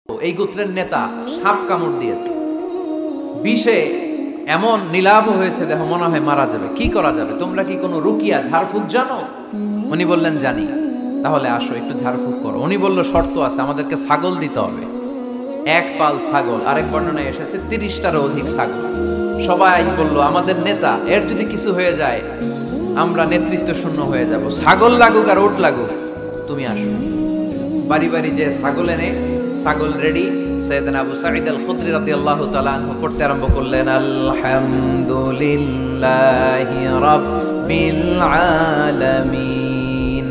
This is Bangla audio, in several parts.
এই গোত্রের নেতা সাপ কামড় দিয়েছে, বিষে এমন নীলাভ হয়েছে, দেহ মনে হয় মারা যাবে। কি করা যাবে? তোমরা কি কোনো রুকিয়া ঝাড়ফুঁক জানো? উনি বললেন জানি। তাহলে আসো একটু ঝাড়ফুঁক করো। উনি বলল শর্ত আছে, আমাদেরকে ছাগল দিতে হবে, এক পাল ছাগল। আরেক বর্ণনায় এসেছে 30টারও অধিক ছাগল। সবাই বলল আমাদের নেতা, এর যদি কিছু হয়ে যায় আমরা নেতৃত্ব শূন্য হয়ে যাব। ছাগল লাগুক আর ওট লাগুক, তুমি আসো। বাড়ি বাড়ি যে ছাগল এনে, ছাগল রেডি। সাইয়েদনা আবু সাঈদ আল খুদরি রাদিয়াল্লাহু তাআলা আনহু পড়তে আরম্ভ করলেন, আলহামদুলিল্লাহি রাব্বিল আলামিন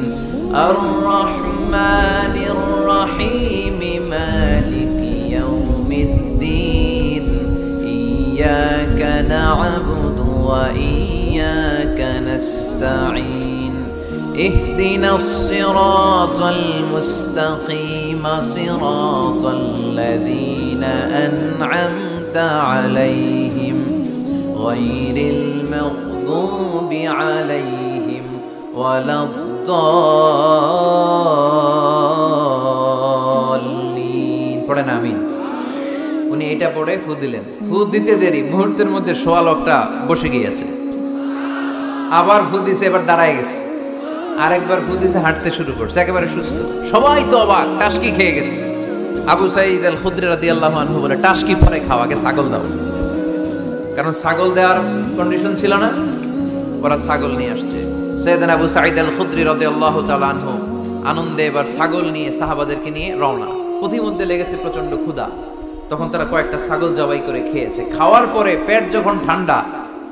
আর রহমানির রহিম মালিকি ইয়াউমিদ্দিন ইয়্যাকা না'বুদু ওয়া ইয়্যাকা নাস্তাঈন اهدنا الصراط المستقيم صراط الذين أنعمت عليهم غير المغضوب عليهم ولا الضالين। পড়েন আমিন। উনি এটা পড়ে ফু দিলেন। ফু দিতে দেরি, মুহূর্তের মধ্যে সোয়া লোকটা বসে গিয়েছে। আবার ফু দিছে, এবার দাঁড়ায় গেছে। আরেকবার ফু দিছে, হাঁটতে শুরু করছে, একেবারে সুস্থ। সবাই তো অবাক, টাসকি খেয়ে গেছে। আবু সাঈদ আল খুদরি রাদিয়াল্লাহু আনহু বলে, টাসকি পরে খাও, আগে ছাগল দাও। কারণ ছাগল দেওয়ার কন্ডিশন ছিল না। ওরা ছাগল নিয়ে আসছে। সাইয়েদনা আবু সাঈদ আল খুদরি রাদিয়াল্লাহু তাআলা আনহু আনন্দে এবার ছাগল নিয়ে সাহাবাদেরকে নিয়ে রওনা। পথিমধ্যে লেগেছে প্রচন্ড ক্ষুধা। তখন তারা কয়েকটা ছাগল জবাই করে খেয়েছে। খাওয়ার পরে পেট যখন ঠান্ডা,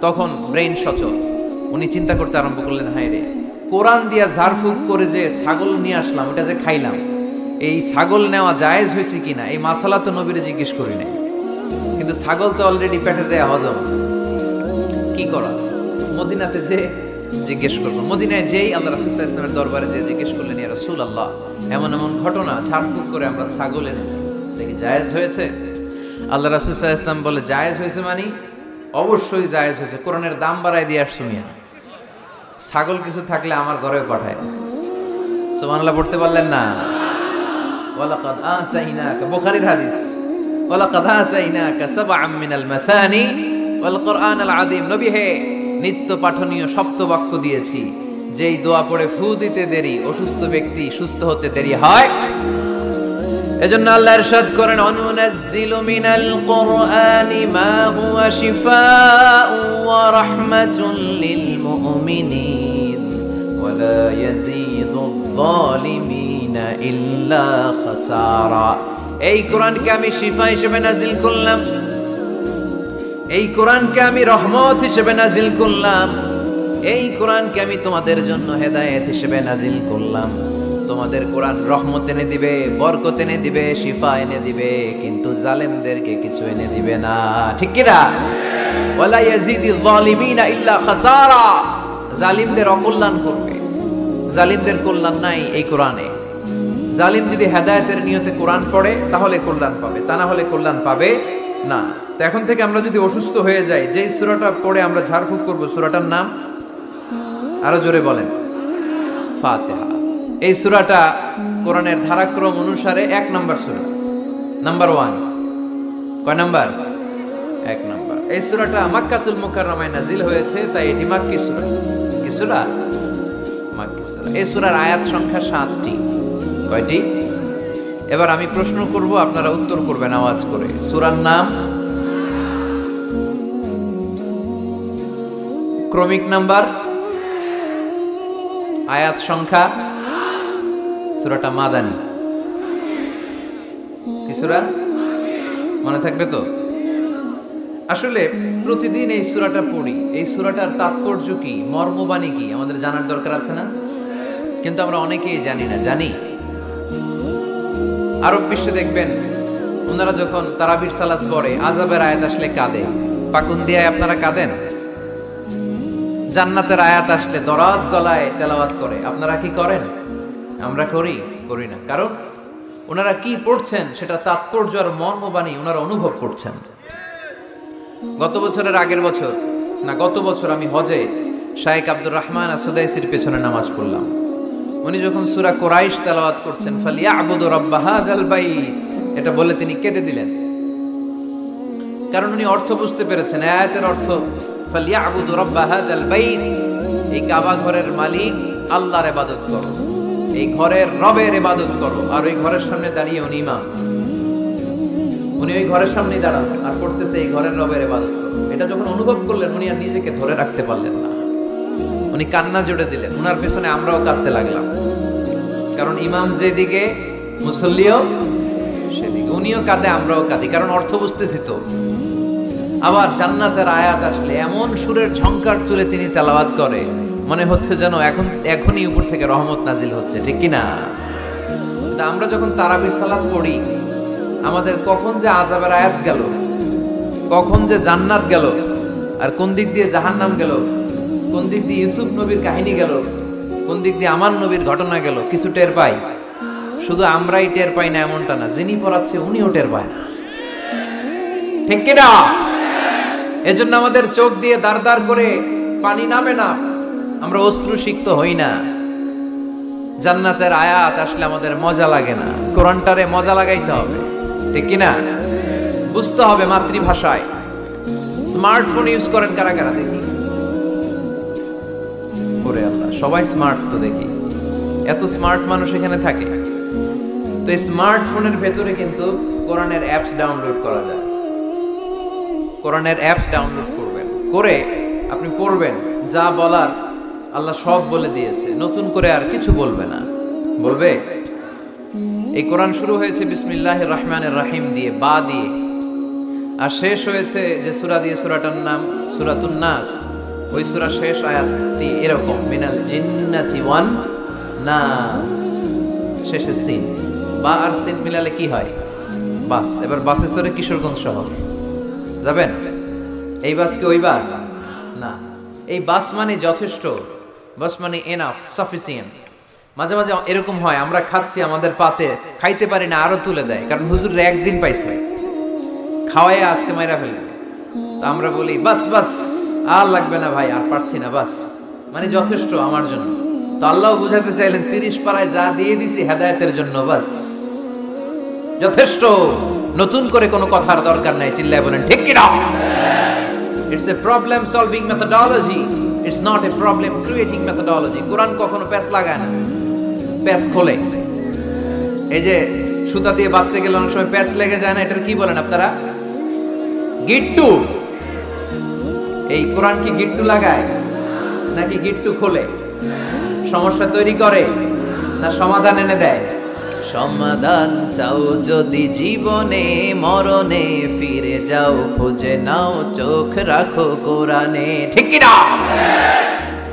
তখন ব্রেইন সচল। উনি চিন্তা করতে আরম্ভ করলেন, হায় রে, কোরআন দিয়া ঝাড়ফুঁক করে যে ছাগল নিয়ে আসলাম, এটা যে খাইলাম, এই ছাগল নেওয়া জায়েজ হয়েছে কিনা এই মাসালা তো নবীরে জিজ্ঞেস করি নাই। কিন্তু ছাগল তো অলরেডি পেটে দেয়া হজম, কি করা? মদিনাতে যে জিজ্ঞেস করবো। মদিনায় যেই আল্লাহ রাসূল সাল্লাল্লাহু আলাইহি ওয়াসাল্লামের দরবারে যে জিজ্ঞেস করলেন, ইয়া রাসূলুল্লাহ, এমন এমন ঘটনা, ঝাড়ফুঁক করে আমরা ছাগল এনে, দেখি জায়েজ হয়েছে? আল্লাহ রাসূল সাল্লাল্লাহু আলাইহি ওয়াসাল্লাম বলে, জায়েজ হয়েছে মানে অবশ্যই জায়েজ হয়েছে। কোরআনের দাম বাড়ায় দিয়ে আসছো মিয়া। ছাগল কিছু থাকলে আমার ঘরেও পাঠায়। সুবহানাল্লাহ পড়তে পারলেন না? ওয়ালাকাদ আতাইনাকা, বুখারীর হাদিস, ওয়ালাকাদ আতাইনাকা সাবআম মিনাল মাসানি ওয়াল কুরআনাল আযীম। নবী হে, নিত্য পাঠনীয় সপ্তবাক্য দিয়েছি। যেই দোয়া পড়ে ফু দিতে দেরি, অসুস্থ ব্যক্তি সুস্থ হতে দেরি হয়। এজন্য আল্লাহ ইরশাদ করেন, অনুনাজ্জিলু মিনাল কুরআনি মা হুয়া শিফাউ ওয়া রাহমাতুল লিল মুমিনিন ওয়া লা ইয়াজিদুয যালিমিনা ইল্লা খাসারা। এই কোরআনকে আমি শিফা হিসেবে নাজিল করলাম, এই কোরআনকে আমি রহমত হিসেবে নাজিল করলাম, এই কোরআনকে আমি তোমাদের জন্য হেদায়েত হিসেবে নাজিল করলাম। তোমাদের কোরআন রহমত এনে দিবে, বরকত এনে দিবে, শিফা এনে দিবে, কিন্তু জালেমদেরকে কিছু এনে দিবে না। ঠিক কি না? ওয়ালা ইয়াজিদিয যালিমিনা ইল্লা খাসারা। জালিমদের অকল্যাণ করবে, জালিমদের কল্যাণ নাই এই কোরআনে। জালিম যদি হেদায়েতের নিয়তে কোরআন পড়ে তাহলে কল্যাণ পাবে, তা না হলে কল্যাণ পাবে না। তো এখন থেকে আমরা যদি অসুস্থ হয়ে যাই, যেই সূরাটা পড়ে আমরা ঝাড়ফুঁক করব, সূরাটার নাম আরো জোরে বলেন, ফাতিহা। এই সূরাটা কোরআনের ধারাক্রম অনুসারে 1 নম্বর সূরা, নাম্বার 1। কয় নাম্বার? 1 নম্বর। এই সূরাটা মক্কাতুল মুকাররমায় নাজিল হয়েছে, তাই এটি মাক্কি সূরা। কি সূরা? মাক্কি সূরা। এই সূরার আয়াত সংখ্যা 7টি। কয়টি? এবার আমি প্রশ্ন করব, আপনারা উত্তর করবেন আওয়াজ করে। সূরার নাম, ক্রমিক নাম্বার, আয়াত সংখ্যা। সূরাটা মাদানী। কি সূরা? মনে থাকবে তো? আসলে প্রতিদিন এই সূরাটা পড়ি, এই সূরাটার তাৎপর্য কি, মর্মবাণী কি আমাদের জানার দরকার আছে না? কিন্তু আমরা অনেকেই জানি না। জানি? আরব বিশ্বে দেখবেন, ওনারা যখন তারাবির সালাত পড়ে, আযাবের আয়াত আসলে কাঁদে। পাকুন্দিয়ায় আপনারা কাঁদেন? জান্নাতের আয়াত আসলে দরাজ গলায় তেলাওয়াত করে। আপনারা কি করেন? আমরা করি? করি না। কারণ ওনারা কি পড়ছেন সেটা তাৎপর্য আর মর্মবাণী ওনারা অনুভব করছেন। গত বছরের আগের বছর না, গত বছর আমি হজে শাইখ আব্দুর রহমান আসুদাইসির পেছনে নামাজ পড়লাম। উনি যখন সূরা কুরাইশ তেলাওয়াত করছেন, ফালিয়াবুদু রাব্বা হাযাল বাইত, এটা বলে তিনি কেঁদে দিলেন, কারণ উনি অর্থ বুঝতে পেরেছেন। আয়াতের অর্থ ফালিয়াবুদু রাব্ব হাযাল বাইত, এই কাবা ঘরের মালিক আল্লাহর ইবাদত করো, এই ঘরের রবের ইবাদত করো। আর ওই ঘরের সামনে দাঁড়িয়ে উনি ইমাম, উনি ওই ঘরের সামনেই দাঁড়ান আর করতেছে এই ঘরের রবের ইবাদত করো। এটা যখন অনুভব করলেন উনি আর নিজেকে ধরে রাখতে পারলেন না, উনি কান্না জুড়ে দিলেন। উনার পেছনে আমরাও কাঁদতে লাগলাম, কারণ ইমাম যেদিকে মুসল্লিও সেদিকে, উনিও কাঁদে আমরাও কাঁদি, কারণ অর্থ বুঝতেছি তো। আবার জান্নাতের আয়াত আসলে এমন সুরের ঝংকার তুলে তিনি তেলাওয়াত করে, মনে হচ্ছে যেন এখনই উপর থেকে রহমত নাজিল হচ্ছে, ঠিক কি না? আমরা যখন তারাবির সালাত পড়ি, আমাদের কখন যে আযাবের আয়াত গেল, কখন যে জান্নাত গেল, আর কোন দিক দিয়ে জাহান্নাম গেল, কোন দিক দিয়ে ইউসুফ নবীর কাহিনী গেল, কোন দিক দিয়ে আমার নবীর ঘটনা গেল, কিছু টের পাই। শুধু আমরাই টের পাই না এমনটা না, যিনি পড়াচ্ছে উনিও টের পায় না, ঠিক কি না? এজন্য আমাদের চোখ দিয়ে দাঁড় দাঁড় করে পানি নামে না, আমরা অশ্রুসিক্ত হই না। জান্নাতের আয়াত আসলে আমাদের মজা লাগে না, কোরআনটারে মজা লাগাইতে হবে, ঠিক কি না? বুঝতে হবে মাতৃভাষায়। স্মার্টফোন ইউজ করেন কারা কারা দেখি? ওরে আল্লাহ, সবাই স্মার্ট তো দেখি, এত স্মার্ট মানুষ এখানে থাকে। তো এই স্মার্টফোনের ভেতরে কিন্তু কোরআনের অ্যাপস ডাউনলোড করা যায়। কোরআনের অ্যাপস ডাউনলোড করবেন, করে আপনি পড়বেন, যা বলার আল্লাহ সব বলে দিয়েছে, নতুন করে আর কিছু বলবে না। বলবে এই কোরআন শুরু হয়েছে বিসমিল্লাহির রহমানির রহিম দিয়ে, বা দিয়ে, আর শেষ হয়েছে যে সূরা দিয়ে, সূরাটার নাম সূরাতুন নাস। ওই সূরা শেষ আয়াতটি এরকম, মিনাল জিন্নাতি ওয়ান নাস, শেষে সিন, বা আর সিন মিলালে কি হয়? বাস। এবার বাসে চড়ে কিশোরগঞ্জ শহর যাবেন, এই বাস কি ওই বাস না? এই বাস মানে যথেষ্ট, বাস মানে এনাফ, সাফিসিয়েন্ট। মাঝে মাঝে এরকম হয়, আমরা খাচ্ছি, আমাদের পাতে খাইতে পারি না, আরো তুলে দেয়, কারণ হুজুর একদিন পাইছে, খাওয়াই আজকে মাইরা ফেলবে। তো আমরা বলি বাস বাস, আর লাগবে না ভাই, আর পারছি না, বাস মানে যথেষ্ট আমার জন্য। তো আল্লাহ বুঝাতে চাইলেন 30 পারায় যা দিয়ে দিছি হেদায়েতের জন্য, বাস যথেষ্ট, নতুন করে কোনো কথার দরকার নাই। চিল্লায় বলেন ঠিক কি না? It's a problem solving methodology, it's not a problem creating methodology. কোরআন কখনো প্যাচ লাগায় না, প্যাচ খোলে। এই যে সুতা দিয়ে বাঁধতে গেলে অনেক সময় প্যাচ লেগে যায় না, এটার কি বলেন আপনারা? গিট্টু। এই কোরআন কি গিট্টু লাগায় নাকি গিট্টু খোলে? সমস্যা তৈরি করে না সমাধান এনে দেয়? সমাধান চাও যদি জীবনে মরণে, ফিরে যাও খুঁজে নাও, চোখ রাখো কোরআনে, ঠিক কি না?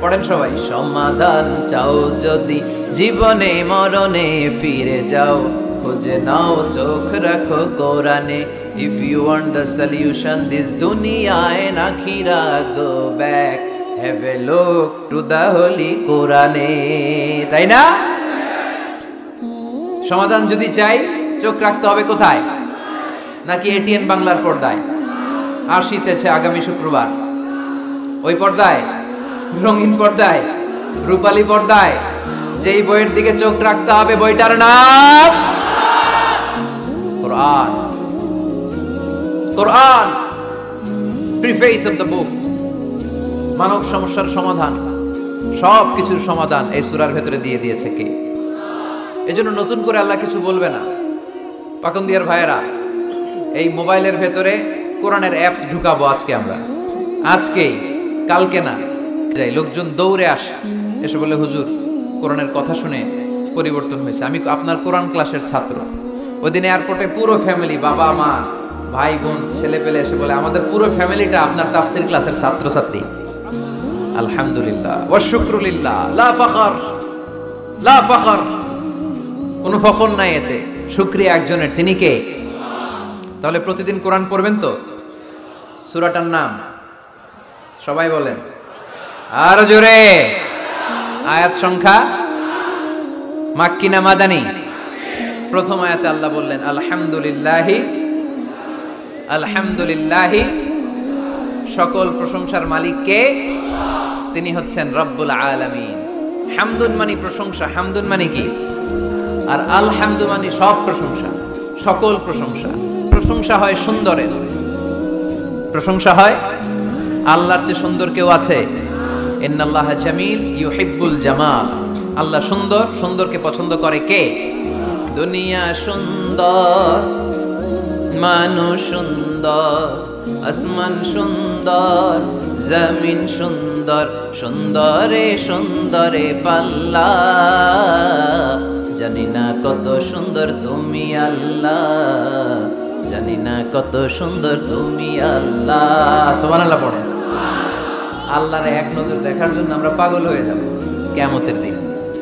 পড়েন সবাই। সমাধান চাও যদি জীবনে মরণে, ফিরে যাও খুঁজে নাও, চোখ রাখো কোরআনে। If you want the solution this dunya and akhirah, go back, have a look to the holy কোরআনে, তাই না? সমাধান যদি চাই, চোখ রাখতে হবে কোথায়? নাকি এটিএন বাংলার পর্দায়? আসিতেছে আগামী শুক্রবার, ওই পর্দায়, রঙিন পর্দায়, রূপালী পর্দায়, যেই বইয়ের দিকে চোখ রাখতে হবে বইটার নাম কোরআন। কোরআন প্রিফেস অফ দ্য বুক, মানব সমস্যার সমাধান, সব কিছুর সমাধান এই সূরার ভেতরে দিয়ে দিয়েছে কে? এজন্য নতুন করে আল্লাহ কিছু বলবে না। পাকন্দিয়ার ভাইয়েরা, এই মোবাইলের ভেতরে কোরআনের অ্যাপস ঢুকাবো আজকে আমরা, আজকেই, কালকে না। যাই লোকজন দৌড়ে আসে, এসে বলে হুজুর কোরআনের কথা শুনে পরিবর্তন হয়েছে, আমি আপনার কোরআন ক্লাসের ছাত্র। ওই দিন এয়ারপোর্টে পুরো ফ্যামিলি, বাবা মা ভাই বোন ছেলে পেলে এসে বলে আমাদের পুরো ফ্যামিলিটা আপনার তাফসীর ক্লাসের ছাত্রছাত্রী। আলহামদুলিল্লাহ ওয়া শুকরুলিল্লাহ, লা ফখর, লা ফখর, কোনো ফখর নাই এতে, শুকরিয়া একজনের, তিনি কে? তাহলে প্রতিদিন কোরআন পড়বেন তো? সূরাটার নাম সবাই বলেন আর জোরে। আয়াত সংখ্যা মাক্কি না মাদানী? প্রথম আয়াতে আল্লাহ বললেন আলহামদুলিল্লাহি, আলহামদুলিল্লাহি, সকল প্রশংসার মালিক কে? তিনি হচ্ছেন রব্বুল আলামিন। হামদুন মানে প্রশংসা, হামদুন মানে কি? আর আলহামদু মানে সব প্রশংসা, সকল প্রশংসা। প্রশংসা হয় সুন্দরের, প্রশংসা হয় আল্লাহর চেয়ে সুন্দর কেউ আছে? ইন্নাল্লাহা জামিল ইউহিব্বুল জামাল। আল্লাহ সুন্দর, সুন্দরকে পছন্দ করে কে? দুনিয়া সুন্দর, মানুষ সুন্দর, আসমান সুন্দর, জমিন সুন্দর, সুন্দরে সুন্দরে পাল্লা। জানি না কত সুন্দর তুমি আল্লাহ, জানি না কত সুন্দর তুমি আল্লাহ। সুবহানাল্লাহ পড়ে। আল্লাহর এক নজর দেখার জন্য আমরা পাগল হয়ে যাব কিয়ামতের দিন।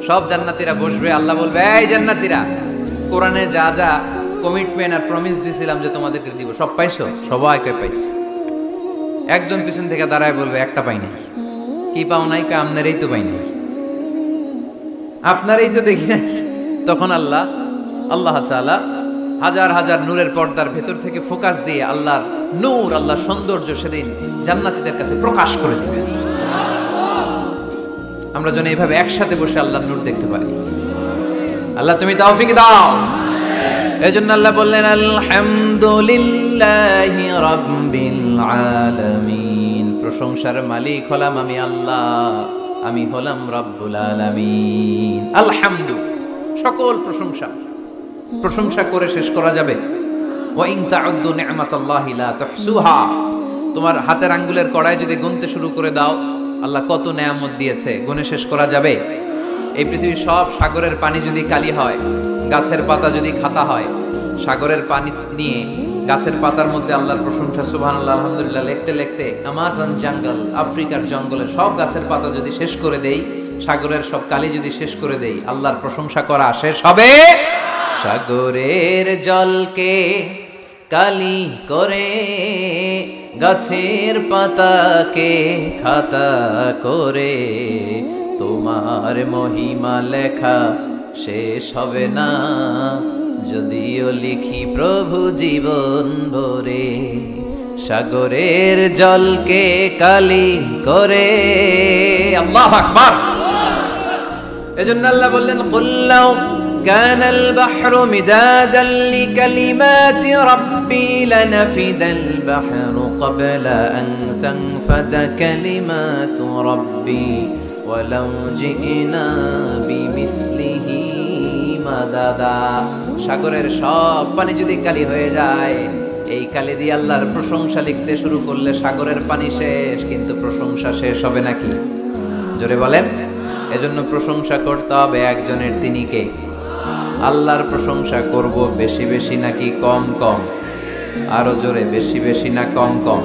সব জান্নাতীরা বসবে, আল্লাহ বলবে, এই জান্নাতীরা, কোরআনে যা যা কমিটমেন্ট আর প্রমিস দিছিলাম যে তোমাদেরকে দিব, সব পাইছো? সবাইকে পাইছি। একজন পিছন থেকে দাঁড়ায় বলবে, একটা পাই নাই। কি পাও নাই? আপনারই তো পাই নাই, আপনারই তো দেখি নাই। তখন আল্লাহ তাআলা হাজার হাজার নূরের পর্দার ভেতর থেকে ফোকাস দিয়ে আল্লাহর নূর, আল্লাহর সৌন্দর্য সেদিন জান্নাতীদের কাছে প্রকাশ করে দিবেন। আমরা যেন এইভাবে একসাথে বসে আল্লাহর নূর দেখতে পারি। আল্লাহ তুমি তৌফিক দাও। এজন্য আল্লাহ বললেন, আলহামদুলিল্লাহি রাব্বিল আলামিন। প্রশংসার মালিক হলাম আমি আল্লাহ, আমি হলাম রব্বুল আলামিন। আলহামদু, সকল প্রশংসা। প্রশংসা করে শেষ করা যাবে? ওয়া ইন তাউদ্দু নি'মাতাল্লাহি লা তুহসুহা। তোমার হাতের আঙ্গুলের কড়ায় যদি গুনতে শুরু করে দাও আল্লাহ কত নেয়ামত দিয়েছে, গুনে শেষ করা যাবে? এই পৃথিবীর সব সাগরের পানি যদি কালি হয়, গাছের পাতা যদি খাতা হয়, সাগরের পানি নিয়ে গাছের পাতার মধ্যে আল্লাহর প্রশংসা সুবহানাল্লাহ আলহামদুলিল্লাহ লিখতে লিখতে আমাজন জঙ্গল, আফ্রিকার জঙ্গলের সব গাছের পাতা যদি শেষ করে দেই, সাগরের সব কালি যদি শেষ করে দেই, আল্লাহর প্রশংসা করা শেষ হবে? সাগরের জলকে কালি করে, গাছের পাতাকে খাতা করে, তোমার মহিমা লেখা শেষ হবে না, যদিও লিখি প্রভু জীবন ভরে। সাগরের জলকে কালি করে। আল্লাহু আকবার। এজন্য আল্লাহ বললেন, কুল্লাউ কানাল বাহরু মিদাদান লিকালিমাতি রাব্বি লানাফিদাল বাহরু ক্বাবলা আন তানফাদা কালিমাতু রাব্বি ওয়ালাউ জিনা বিমিসলিহি মাদাদা। সাগরের সব পানি যদি কালি হয়ে যায়, এই কালি দিয়ে আল্লাহর প্রশংসা লিখতে শুরু করলে সাগরের পানি শেষ, কিন্তু প্রশংসা শেষ হবে নাকি? জোরে বলেন। এজন্য প্রশংসা করতে হবে একজনের, তিনি কে? আল্লাহর প্রশংসা করব বেশি বেশি নাকি কম কম? আরো জোরে, বেশি বেশি না কম কম?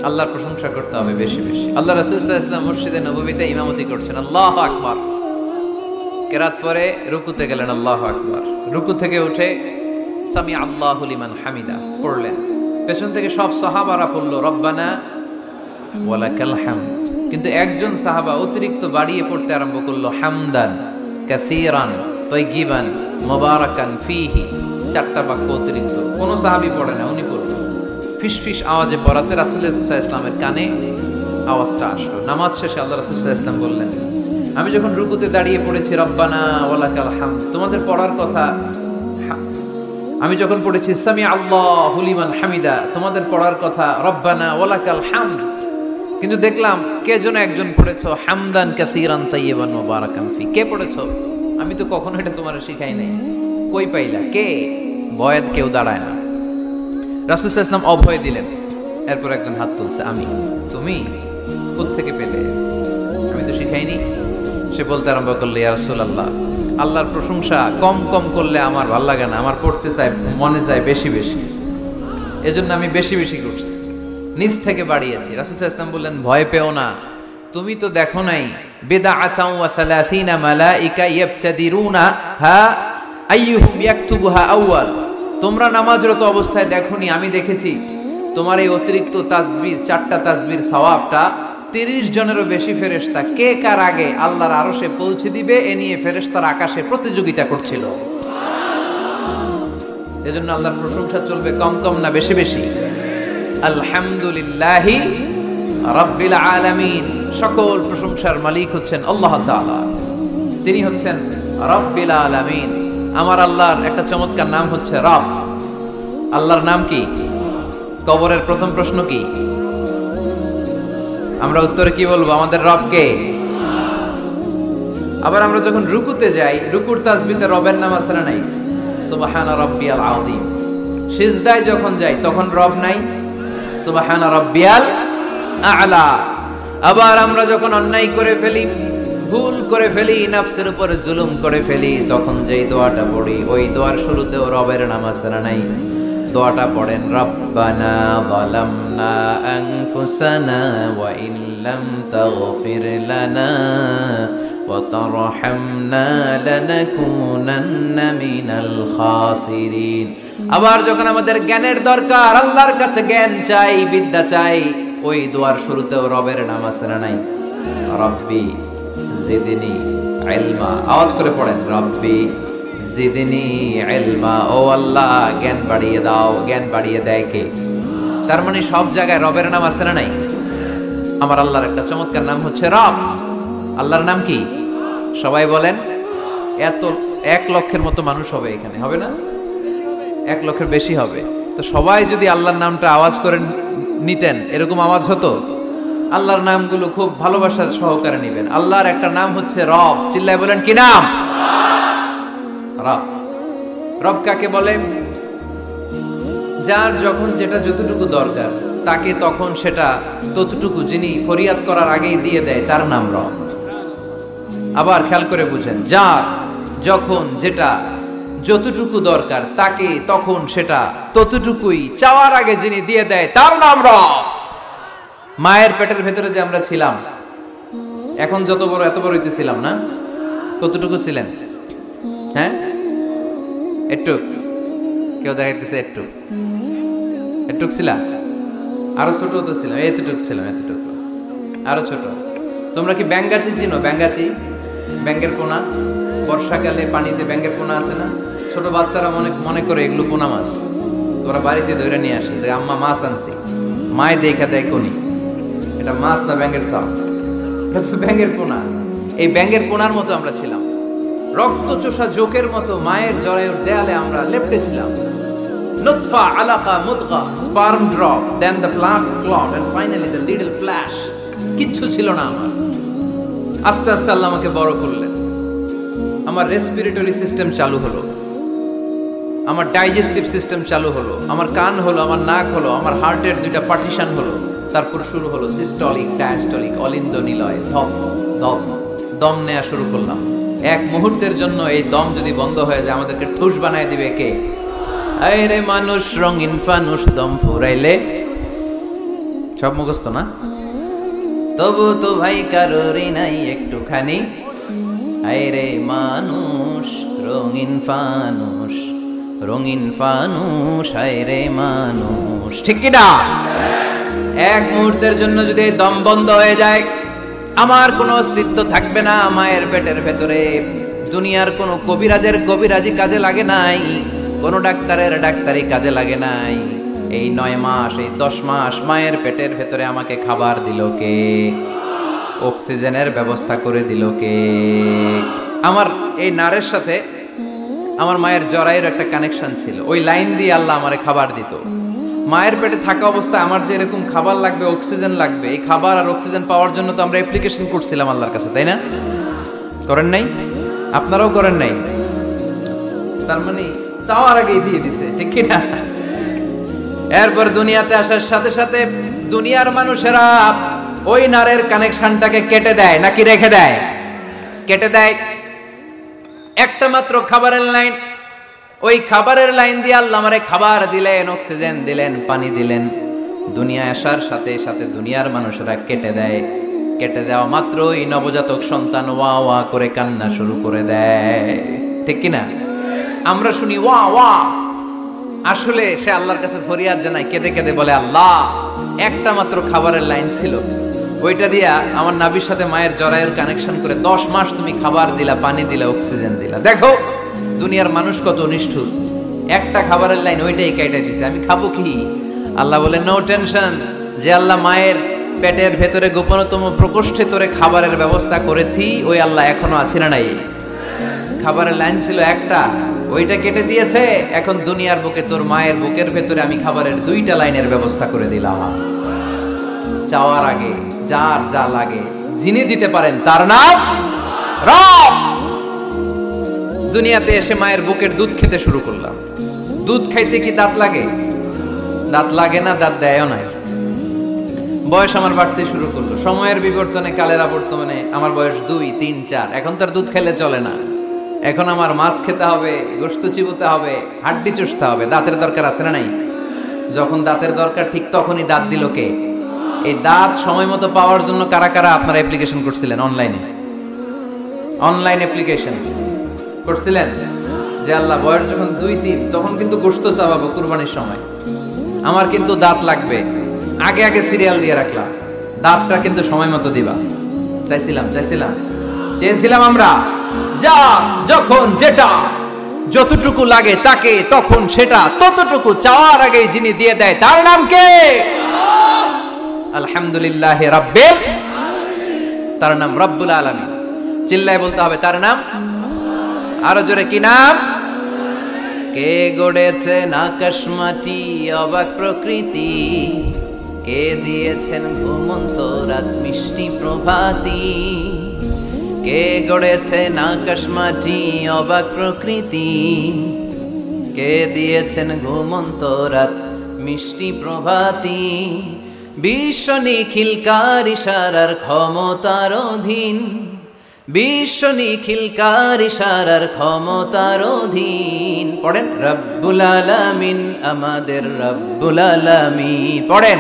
আল্লাহর প্রশংসা করতে হবে বেশি বেশি। আল্লাহ রাসূল সাল্লাল্লাহু আলাইহি ওয়াসাল্লাম মসজিদে নববীতে ইমামতি করছেন, আল্লাহু আকবার। কেরাত পরে রুকুতে গেলেন, আল্লাহু আকবার। রুকু থেকে উঠে সামি আল্লাহু লিমান হামিদা পড়লেন। পেছন থেকে সব সাহাবারা পড়ল রব্বানা ওয়ালাকাল হামদ। কিন্তু একজন সাহাবা অতিরিক্ত বাড়িয়ে পড়তে আরম্ভ করলো, হামদান কাসীরান তাইয়িবান মুবারাকান ফীহি। চারটা বাক্য অতিরিক্ত, কোন সাহাবী পড়ে না, উনি পড়ল। ফিসফিস আওয়াজে পড়াতে রাসূল সাল্লাল্লাহু আলাইহি ওয়াসাল্লামের কানে আওয়াজটা আসলো। নামাজ শেষে আল্লাহ রাসূল সাল্লাল্লাহু আলাইহি ওয়াসাল্লাম বললেন, আমি যখন রুকুতে দাঁড়িয়ে পড়েছি রব্বানা ওয়ালাকাল হামদ, তোমাদের পড়ার কথা, আমি যখন পড়েছি সামি আল্লাহু লিমান হামিদা, তোমাদের পড়ার কথা রব্বানা ওয়ালাকাল হামদ, কিন্তু দেখলাম কে যেন একজন পড়েছো হামদান কাসীরান তাইয়িবান মুবারাকান ফি। কে পড়েছো? আমি তো কখনো এটা তোমার শিখাই নাই। কই পাইলা? কে? বয়াত কেউ দাঁড়ায় না। রাসূল সাল্লাল্লাহু আলাইহি ওয়াসাল্লাম অভয় দিলেন। এরপর একজন হাত তুলছে, আমি। তুমি কোত্থেকে পেলে? আমি তো শিখাইনি। সে বলতে আরম্ভ করলো, ইয়া রাসূলুল্লাহ, আল্লাহর প্রশংসা কম কম করলে আমার ভাল লাগে না, আমার পড়তে চাই, মনে চাই বেশি বেশি, এজন্য আমি বেশি বেশি করছি, নিজ থেকে বাড়িয়েছি। রাসূল সাল্লাল্লাহু আলাইহি ওয়াসাল্লাম বললেন, ভয় পেও না, তুমি তো দেখো নাই বিদআতাও ওয়া সালাসিনা মালাইকা ইয়াবতাদিরুনা হা আইয়ুহুম ইয়াকতুবুহা আউয়াল। তোমরা নামাজরত অবস্থায় দেখোনি, আমি দেখেছি তোমার এই অতিরিক্ত তাসবিহ, 4টা তাসবির সওয়াবটা 30 জনেরও বেশি ফেরেশতা কে কার আগে আল্লাহর আরশে পৌঁছে দিবে, এ নিয়ে ফেরেশতারা আকাশে প্রতিযোগিতা করছিল। এজন্য আল্লাহর প্রশংসা চলবে কম কম না বেশি বেশি? আলহামদুলিল্লাহি রাব্বিল আলামিন। সকল প্রশংসার মালিক হচ্ছেন আল্লাহ তাআলা, তিনি হচ্ছেন রাব্বিল আলামিন। আমার আল্লাহর একটা চমৎকার নাম হচ্ছে রব। আল্লাহর নাম কি? কবরের প্রথম প্রশ্ন কি? আমরা উত্তরে কি বলবো? আমাদের রব কে? আবার আমরা যখন রুকুতে যাই, রুকুর তাসবিতে রবের নাম আছে না নাই? সুবহান রাব্বিয়াল আযীম। সিজদায় যখন যাই তখন রব নাই? সুবহান রাব্বিয়াল আ'লা। আবার আমরা যখন অন্যায় করে ফেলি, ভুল করে ফেলি, নফসের উপর জুলুম করে ফেলি, তখন যেই দোয়াটা পড়ি, ওই দোয়ার শুরুতেও রবের নাম আছে না নাই? দোয়াটা পড়েন, রব্বানা যালামনা আনফুসানা ওয়া ইন লাম তাগফির লানা ওয়া তারহামনা লানাকুনান্না মিনাল খাসিরিন। আবার যখন আমাদের জ্ঞানের দরকার, আল্লাহর কাছে জ্ঞান চাই, বিদ্যা চাই, ওই দোয়ার শুরুতেও রবের নাম আছে না নাই? রব্বি জিদনি ইলমা। আওয়াজ করে পড়েন, রব্বি জিদনি ইলমা। ও আল্লাহ, জ্ঞান বাড়িয়ে দাও। জ্ঞান বাড়িয়ে দেয় কে? তার মানে সব জায়গায় রবের নাম আছে না নাই? আমার আল্লাহর একটা চমৎকার নাম হচ্ছে রব। আল্লাহর নাম কি? সবাই বলেন। এত 1 লক্ষের মতো মানুষ হবে এখানে, হবে না? 1 লক্ষের বেশি হবে। তো সবাই যদি আল্লাহর নামটা আওয়াজ করে নিতেন, এরকম আওয়াজ হতো। আল্লাহর নামগুলো খুব ভালোবাসা সহকারে নিবেন। আল্লাহর একটা নাম হচ্ছে রব। চিল্লায় বলেন, কি নাম? রব। রব কাকে বলে? যার যখন যেটা যতটুকু দরকার, তাকে তখন সেটা ততটুকু, যিনি ফরিয়াদ করার আগেই দিয়ে দেয়, তার নাম রব। আবার খেয়াল করে বুঝেন, যার যখন যেটা যতটুকু দরকার, তাকে তখন সেটা ততটুকুই চাওয়ার আগে যিনি দিয়ে দেয়, তার নাম রব। মায়ের পেটের ভেতরে যে আমরা ছিলাম, এখন যত বড় এত বড় হইতেছিলাম না? কতটুকু ছিলেন? হ্যাঁ, একটু। কেউ দেখাইতেছে একটু একটু ছিলাম। আরো ছোট তো ছিলাম, এতটুকু ছিলাম, এতটুকু। আরো ছোট। তোমরা কি ব্যাঙ্গাচি চিনো? ব্যাঙ্গাচি, ব্যাঙ্গের পোনা। বর্ষাকালে পানিতে ব্যাঙ্গের পোনা আছে না? ছোট বাচ্চারা মনে করে এগুলো পোনা মাছ। তোরা বাড়িতে ধরে নিয়ে আসে যে আম্মা মাছ আনছি, মায় দেখা দেয় কোনি, এটা মাছ না ব্যাঙ্গের সাপ। এটা তো ব্যাঙ্গের পোনা। এই ব্যাঙ্গের পোনার মতো আমরা ছিলাম, রক্ত চোষা জোকের মতো মায়ের জরায়ুর দেয়ালে আমরা লেপ্টে ছিলাম। নুতফা, আলাকা, মুদগা, sperm drop, then the plant clot and finally the little flesh. কিচ্ছু ছিল না আমার। আস্তে আস্তে আল্লাহ আমাকে বড় করলেন। আমার রেসপিরেটরি সিস্টেম চালু হলো, আমার ডাইজেস্টিভ সিস্টেম চালু হলো, আমার কান হলো, আমার নাক হলো, আমার হার্টের 2টা পার্টিশন হলো। তারপর শুরু হলো সিস্টলিক, ডায়াস্টলিক, অলিন্দ নিলয়, ধপ ধপ, দম নেওয়া শুরু করলাম। 1 মুহূর্তের জন্য এই দম যদি বন্ধ হয়ে যায়, আমাদেরকে ঠুস বানায় দিবে কে? আরে মানুষ রঙিন ফানুষ, দম ফুরাইলে। সব মুখস্থ না? তবু তো ভাই কারোরই নাই একটুখানি। আরে মানুষ রঙিন ফানুষ, রঙিন ফানুষ, আরে মানুষ। ঠিক কি না? 1 মুহূর্তের জন্য যদি দম বন্ধ হয়ে যায়, আমার কোনো অস্তিত্ব থাকবে না মায়ের পেটের ভেতরে। দুনিয়ার কোনো কবিরাজের কবিরাজি কাজে লাগে নাই, কোনো ডাক্তারের ডাক্তারি কাজে লাগে নাই। এই 9 মাস, এই 10 মাস মায়ের পেটের ভেতরে আমাকে খাবার দিল কে? অক্সিজেনের ব্যবস্থা করে দিল কে? আমার এই নারের সাথে আমার মায়ের জরায়ুর একটা কানেকশন ছিল। ওই লাইন দিয়ে আল্লাহ আমারে খাবার দিত। মায়ের পেটে থাকা অবস্থায় আমার যে এরকম খাবার লাগবে, অক্সিজেন লাগবে, এই খাবার আর অক্সিজেন পাওয়ার জন্য তো আমরা অ্যাপ্লিকেশন করছিলাম আল্লাহর কাছে, তাই না? করেন নাই? আপনারাও করেন নাই? তার মানে চাওয়ার আগেই দিয়ে দিছে, ঠিক কি না? এরপর দুনিয়াতে আসার সাথে সাথে দুনিয়ার মানুষেরা ওই নারের কানেকশনটাকে কেটে দেয় নাকি রেখে দেয়? কেটে দেয়। একটা মাত্র খাবারের লাইন, ওই খাবারের লাইন দিয়ে আল্লাহ আমারে খাবার দিলেন, অক্সিজেন দিলেন, পানি দিলেন। দুনিয়ায় আসার সাথে সাথে দুনিয়ার মানুষেরা কেটে দেয়। কেটে দেওয়া মাত্রই নবজাতক সন্তান ওয়া ওয়া করে কান্না শুরু করে দেয়, ঠিক কি না? আমরা শুনি ওয়া ওয়া, আসলে সে আল্লাহর কাছে ফরিয়াদ জানায়, কেঁদে কেঁদে বলে, আল্লাহ একটা মাত্র খাবারের লাইন ছিল, ওইটা দিয়া আমার নাভির সাথে মায়ের জরায়ুর কানেকশন করে 10 মাস তুমি খাবার দিলা, পানি দিলা, অক্সিজেন দিলা। দেখো দুনিয়ার মানুষ কত নিষ্ঠুর। একটা খাবারের লাইন ওইটাই কেটে দিছে, আমি খাবো কি? আল্লাহ বলে, নো টেনশন, যে আল্লাহ মায়ের পেটের ভেতরে গোপনতম প্রকোষ্ঠে তোরে খাবারের ব্যবস্থা করেছি, ওই আল্লাহ এখনো আছে না নাই? খাবারের লাইন ছিল একটা, ওইটা কেটে দিয়েছে, এখন দুনিয়ার বুকে তোর মায়ের বুকের ভেতরে আমি খাবারের 2টা লাইনের ব্যবস্থা করে দিলাম। চাওয়ার আগে যার যা লাগে যিনি দিতে পারেন তার নাম রব। দুনিয়াতে এসে মায়ের বুকের দুধ খেতে শুরু করলাম। দুধ খাইতে কি দাঁত লাগে? দাঁত লাগে না, দাঁত দেয়ও নাই। বয়স আমার বাড়তে শুরু করলো, সময়ের বিবর্তনে কালের আবর্তমানে আমার বয়স 2, 3, 4। এখন তার দুধ খেলে চলে না। এখন আমার মাছ খেতে হবে, গোশত চিবোতে হবে, হাড্ডি চুষতে হবে। দাঁতের দরকার আছে না নাই? যখন দাঁতের দরকার ঠিক তখনই দাঁত দিল কে? এই দাঁত সময় মতো পাওয়ার জন্য কারা কারা আপনারা অ্যাপ্লিকেশন করছিলেন? অনলাইন অ্যাপ্লিকেশন করছিলেন যে আল্লাহ বয়স যখন 2, 3 তখন কিন্তু গোশত চাবাবো কুরবানির সময়, আমার কিন্তু দাঁত লাগবে, আগে আগে সিরিয়াল দিয়ে রাখলাম, দাঁতটা কিন্তু সময় মতো দিবা। চেয়েছিলাম আমরা, যা যখন যেটা যতটুকু লাগে তাকে তখন সেটা ততটুকু চাওয়ার আগে যিনি দিয়ে দেয় তার নাম কে? আলহামদুলিল্লাহ রাব্বিল, তার নাম রব্বুল আলামিন। চিল্লায় বলতে হবে তার নাম। আরো জোরে, কি নাম? কে গড়েছে আকাশ মাটি অবাক প্রকৃতি, কে দিয়েছেন ঘুমন্ত রাত মিষ্টি প্রভাতী, কে গড়েছেন আকাশ মাটি অবাক প্রকৃতি, কে দিয়েছেন ঘুমন্ত রাত মিষ্টি প্রভাতী, বিশ্ব নিখিলকার ইশারার ক্ষমতার অধীন, বিশ্ব নিখিলকার ইশারার ক্ষমতার অধীন। পড়েন রব্বুল আলামিন, আমাদের রব্বুল আলামিন। পড়েন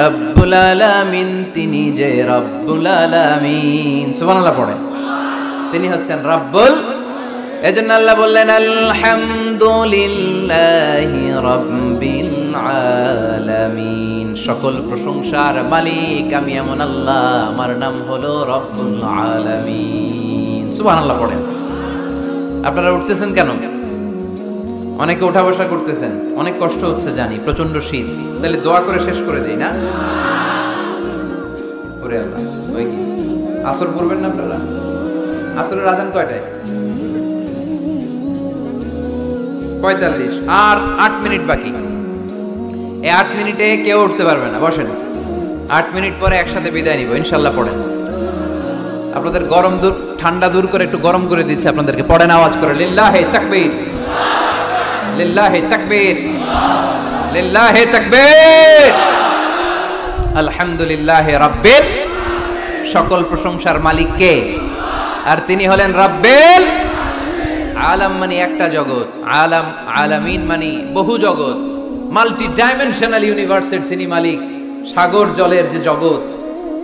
রব্বুল আলামিন, তিনি যে রব্বুল আলামিন। সুবহানাল্লাহ পড়েন, তিনি হচ্ছেন রব্বুল। এজন্য আল্লাহ বললেন আলহামদুলিল্লাহি রাব্বিল আলামিন, সকল প্রশংসার মালিক আমি এমন আল্লাহ, আমার নাম হলো রব্বুল আলামিন। সুবহানাল্লাহ পড়েন। আপনারা উঠতেছেন কেন? অনেকে উঠা বসা করতেছেন, অনেক কষ্ট হচ্ছে জানি, প্রচন্ড শীত। তাহলে দোয়া করে শেষ করে দেই না? ওরে আল্লাহ, ওই কি আসর পড়বেন না আপনারা? আসরের আজান কয়টায়? 45, আর 8 মিনিট বাকি। এই 8 মিনিটে কেউ উঠতে পারবে না, বসেন। 8 মিনিট পরে একসাথে বিদায় নিব ইনশাল্লাহ। পড়েন, আপনাদের গরম দূর ঠান্ডা দূর করে একটু গরম করে দিচ্ছে আপনাদেরকে। পড়েন আওয়াজ করে, লিল্লাহি তাকবীর, লিল্লাহি তাকবীর, লিল্লাহি তাকবীর। আলহামদুলিল্লাহি রাব্বিল, সকল প্রশংসার মালিক কে? আর তিনি হলেন রাব্বিল আলাম, মানে একটা জগৎ। আলাম, আলামিন মানে বহু জগৎ, মাল্টি ডাইমেনশনাল ইউনিভার্সের তিনি মালিক। সাগর জলের যে জগৎ,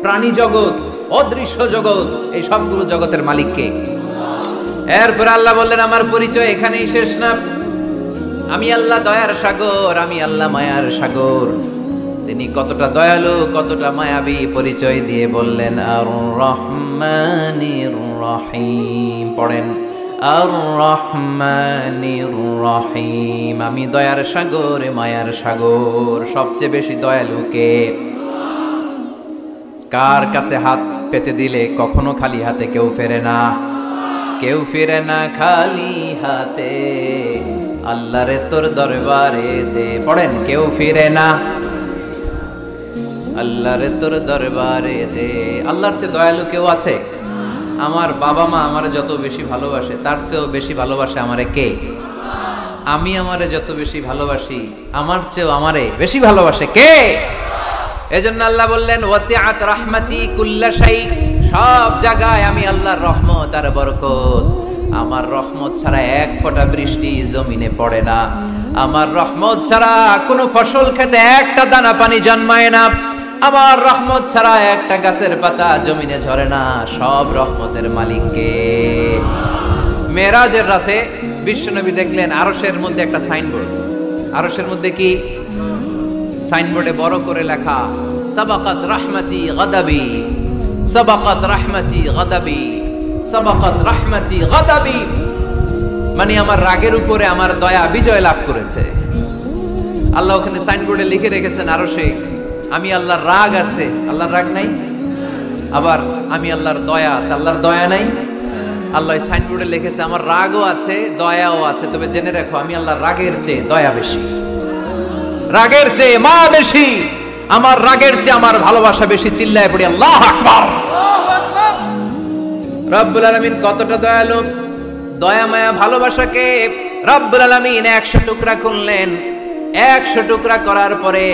প্রাণী জগৎ, অদৃশ্য জগৎ, এই সবগুলো জগতের মালিক কে? এরপর আল্লাহ বললেন আমার পরিচয় এখানেই শেষ না, আমি আল্লাহ দয়ার সাগর, আমি আল্লাহ মায়ার সাগর। তিনি কতটা দয়ালু, কতটা মায়াবী পরিচয় দিয়ে বললেন আর রহমানির রহিম। পড়েন আর রহমানির রহিম, আমি দয়ার সাগর, মায়ার সাগর। সবচেয়ে বেশি দয়ালু কে? কার কাছে হাত পেতে দিলে কখনো খালি হাতে কেউ ফেরে না, কেউ ফিরে না খালি হাতে। আল্লাহরে তোর দরবারে দে। পড়েন কেউ ফিরে না, আল্লাহরে তোর দরবারে দে। আল্লাহর চেয়ে দয়ালু কেউ আছে? আমার বাবা মা আমারে যত বেশি ভালোবাসে তার চেয়েও বেশি ভালোবাসে আমারে কে? আমি আমারে যত বেশি ভালোবাসি আমার চেয়েও আমারে বেশি ভালোবাসে কে? এজন্য আল্লাহ বললেন ওয়াসিআত রাহমাতি কুল্লা শাই, সব জায়গায় আমি আল্লাহর রহমত আর বরকত। আমার রহমত ছাড়া এক ফোঁটা বৃষ্টি জমিনে পড়ে না, আমার রহমত ছাড়া কোনো ফসল খেতে একটা দানা পানি জন্মায় না, আমার রহমত ছাড়া একটা গাছের পাতা জমিনে ঝরে না। সব রহমতের মালিক কে? মেরাজের রাতে বিশ্বনবী দেখলেন আরশের মধ্যে একটা সাইনবোর্ড। আরশের মধ্যে কি? সাইনবোর্ডে বড় করে লেখা সাবাকাত রাহমাতি গাদাবি, সাবাকাত রাহমাতি গাদাবি, সাবাকাত রাহমাতি গাদাবি, মানে আমার রাগের উপরে আমার দয়া বিজয় লাভ করেছে। আল্লাহ ওখানে সাইনবোর্ডে লিখে রেখেছেন আরশে আমি আল্লাহর রাগ আছে, আল্লাহর রাগ নাই। আবার আমি আল্লাহর দয়া আছে, আল্লাহর দয়া নাই। আল্লাহ সাইনবোর্ডে লিখেছে আমার রাগও আছে দয়াও আছে, তবে জেনে রাখো আমি আল্লাহ রাগের চেয়ে দয়া বেশি, রাগের চেয়ে মা বেশি, আমার রাগের চেয়ে আমার ভালোবাসা বেশি। চিল্লায় পড়ি আল্লাহু আকবার। রব্বুল আলামিন কতটা দয়ালু, দয়া মায়া ভালোবাসাকে রব্বুল আলামিন 100 টুকরা করলেন। 100 টুকরা করার পরে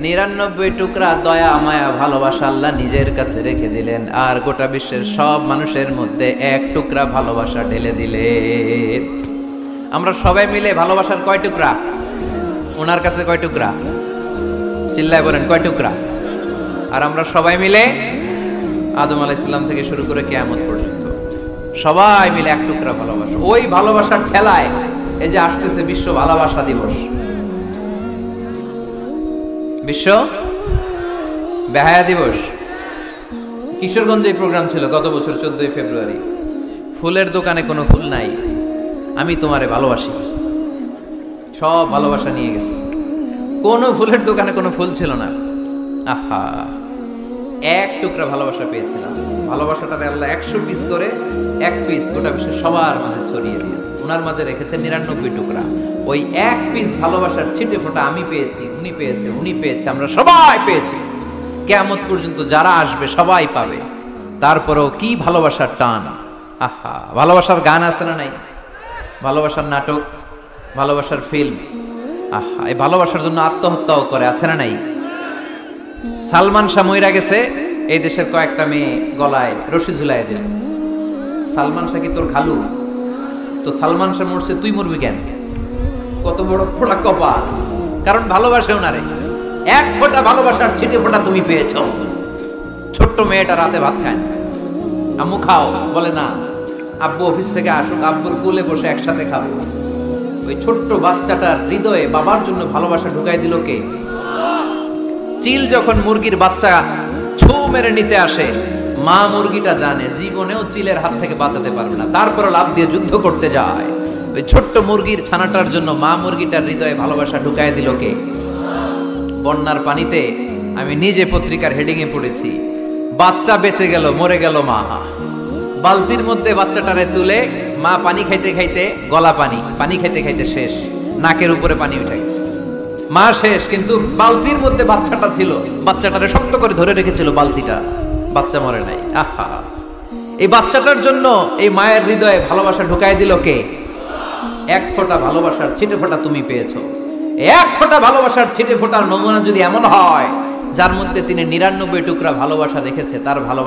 99 টুকরা দয়া মায়া ভালোবাসা আল্লাহ নিজের কাছে রেখে দিলেন, আর গোটা বিশ্বের সব মানুষের মধ্যে 1 টুকরা ভালোবাসা ঢেলে দিলেন। আমরা সবাই মিলে ভালোবাসার কয় টুকরা? ওনার কাছে কয় টুকরা? চিল্লায় বলেন কয় টুকরা? আর আমরা সবাই মিলে আদম আলাইহিস সালাম থেকে শুরু করে কিয়ামত পর্যন্ত সবাই মিলে 1 টুকরা ভালোবাসা। ওই ভালোবাসার খেলায় এই যে আসতেছে বিশ্ব ভালোবাসা দিবস, বিশ্ব বেহায়া দিবস। কিশোরগঞ্জে এই প্রোগ্রাম ছিল গত বছর 14 ফেব্রুয়ারি। ফুলের দোকানে কোনো ফুল নাই, আমি তোমারে ভালোবাসি, সব ভালোবাসা নিয়ে গেছে। কোনো ফুলের দোকানে কোনো ফুল ছিল না। আহা, 1 টুকরা ভালোবাসা পেয়েছিলাম। ভালোবাসাটারে আল্লাহ 100 পিস করে 1 পিস গোটা বিশ্বের সবার মাঝে ছড়িয়ে দিয়েছে। ওনার মাঝে রেখেছে 99 টুকরা। ওই 1 পিস ভালোবাসার ছিটে ফোঁটা আমি পেয়েছি, উনি পেয়েছে, উনি পেয়েছে, আমরা সবাই পেয়েছি। কিয়ামত পর্যন্ত যারা আসবে সবাই পাবে। তারপরেও কি ভালোবাসার টান! আহা, ভালোবাসার গান আছে না নাই? ভালোবাসার নাটক, ভালোবাসার ফিল্ম। আহা, এই ভালোবাসার জন্য আত্মহত্যাও করে, আছে না নাই? সালমান শাহ মইরা গেছে, এই দেশের কয়েকটা মেয়ে গলায় রশি ঝুলাই দিল। সালমান শাহ কি তোর খালু? তো সালমান শাহ মরছে, তুই মরবি কেন? কত বড় ফোড়া কপাল! কারণ ভালোবাসে ওনারে। 1 ফোঁটা ভালোবাসার ছিটে ফোঁটা তুমি পেয়েছো। ছোট্ট মেয়েটা রাতে ভাত খায় না, আম্মু খাও, বলে না। আব্বু অফিস থেকে আসুক, আব্বুর কোলে বসে একসাথে খাবো। ওই ছোট্ট বাচ্চাটার হৃদয়ে বাবার জন্য ভালোবাসা ঢুকাই দিল কে? চিল যখন মুরগির বাচ্চা ছু মেরে নিতে আসে, মা মুরগিটা জানে জীবনেও চিলের হাত থেকে বাঁচাতে পারবে না, তারপরে লাফ দিয়ে যুদ্ধ করতে যায়। ওই ছোট্ট মুরগির ছানাটার জন্য মা মুরগিটার হৃদয়ে ভালোবাসা ঢুকাই দিল কে? বন্যার পানিতে আমি নিজে পত্রিকার হেডিং এ পড়েছি, বাচ্চা বেঁচে গেল, মরে গেল মা। বালতির মধ্যে বাচ্চাটারে তুলে মা পানি খাইতে খাইতে, গলা পানি, পানি খাইতে খাইতে শেষ, নাকের উপরে পানি উঠে গেছে, মা শেষ। কিন্তু বালতির মধ্যে বাচ্চাটা ছিল, বাচ্চাটারে শক্ত করে ধরে রেখেছিল বালতিটা, বাচ্চা মরে নাই। আহা, এই বাচ্চাটার জন্য এই মায়ের হৃদয়ে ভালোবাসা ঢুকাই দিল কে? 1 ফোঁটা ভালোবাসার ছিটে ফোঁটা তুমি পেয়েছো। 1 ফোঁটা ভালোবাসার ছিটে ফোঁটার নমুনা যদি এমন হয় যার মধ্যে তিনি 99 টুকরা ভালোবাসা রেখেছে, তার ভালোবাসা